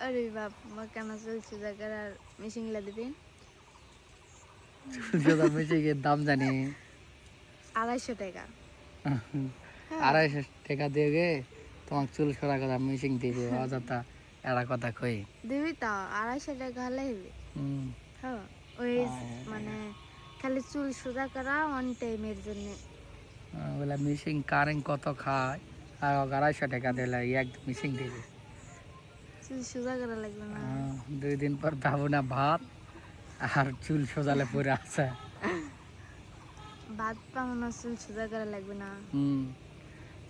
अरे बाप मग কেন চুল সোজা করার মেশিন লা দিবেন চুল সোজা মেশিনের দাম জানি 250 টাকা 250 টাকা দিয়ে তোমার চুল সোজা করা মেশিন দিবে অযথা এরা কথা কই দিবি তো 250 টাকা হলে হবে হ্যাঁ ওই মানে খালি চুল সোজা করা অন টাইমের জন্য বলে মেশিন কারেন্ট কত খায় আর 250 টাকা দিলে এক মেশিন দিবে চুল সোজা করা লাগবে না 2 দিন পর পাবো না ভাত আর চুল সোজালে পরে আছে ভাত পাবো না চুল সোজা করা লাগবে না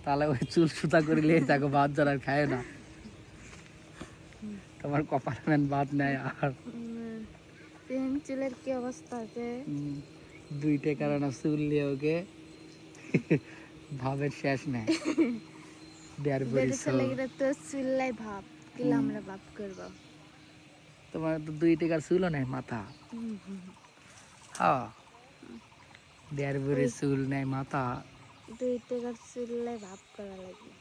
তাহলে ওই চুল সোজা করিলে তাকে ভাত যারা খায় না তোমার কপালে মেন ভাত নেয় আর তিন চুলের কি অবস্থা আছে 2 টাকার না চুল নিয়ে ওকে ভাবের শেষ নেই দেড় বড়ি ছেলেগুলো তো চুললাই ভাব কিলা আমরা ভাব করবো তোমার তো 2 টাকার চুলও নেই মাথা হ্যাঁ দেড় বড়ি চুল নেই মাথা 2 টাকার চুললাই ভাব করা লাগবে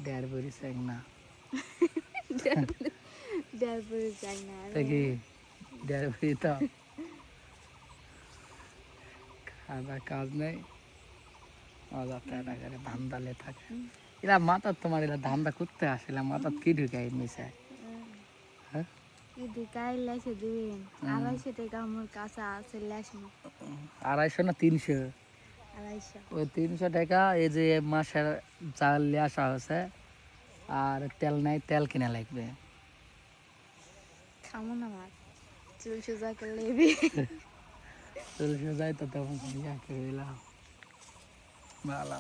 দেড় বড়ি চাই না দেড় বড়ি চাই না দেখি দেড় বড়ি তো খাওয়া কাজ নেই অযথা টাকারে ধান্দালে থাকে এরা মাথা তোমার এরা ধান্দা করতে আসলে মাথা কি ঢুকাই মিশে হ্যাঁ কি ঢুকাই লেসে দিবেন 250 টাকা আমার কাছে আছে লেস 250 না 300 250 ওই 300 টাকা এই যে মাসের চাল নিয়ে আসা হয়েছে আর তেল নাই তেল কিনা লাগবে খামো না ভাত চুল সোজা করলে চুল সোজাই তো তেমন ইয়া করে ভালো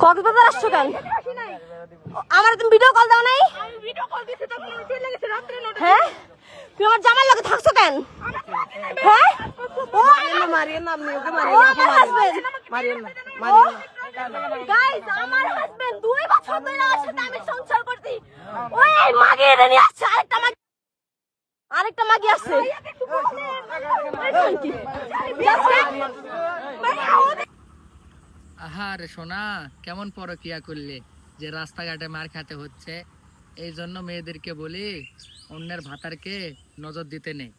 কক্সবাজার আসছো কেন? আমার তুমি ভিডিও কল দাও নাই? আমি ভিডিও কল দিছি তো তুমি চলে গেছে রাত্রে 9টা। হ্যাঁ? তুমি আমার জামার লগে থাকছো কেন? হ্যাঁ? ও মারিয়েন না আপনি ওকে মারিয়েন না মারিয়েন না গাইস আমার হাজবেন্ড 2 বছর ধরে আমার সাথে আমি সংসার করছি ওই মাগি এনে নিয়ে আসছে আরেকটা মাগি আসছে আহারে সোনা কেমন পরকিয়া করলে যে রাস্তাঘাটে মার খেতে হচ্ছে এই জন্য মেয়েদেরকে বলি অন্যের ভাতারকে নজর দিতে নেই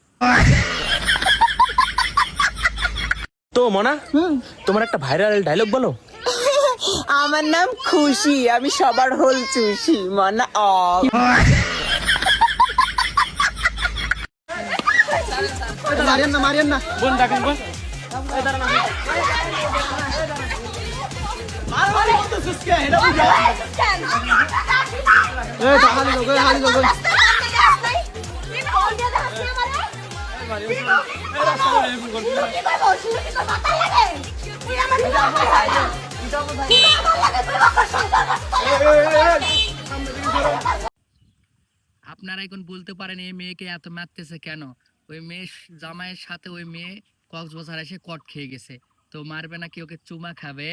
তো মনা তোমার একটা ভাইরাল ডায়লগ বলো আমার নাম খুশি আমি সবার হোল চুষি মনা অফ মারিয়েন না বোন ডাকেন বোন আপনারা এখন বলতে পারেন এই মেয়েকে এত মারতেছে কেন ওই মেয়ে জামাইয়ের সাথে ওই মেয়ে কক্সবাজার এসে কট খেয়ে গেছে তো মারবে না কি ওকে চুমা খাবে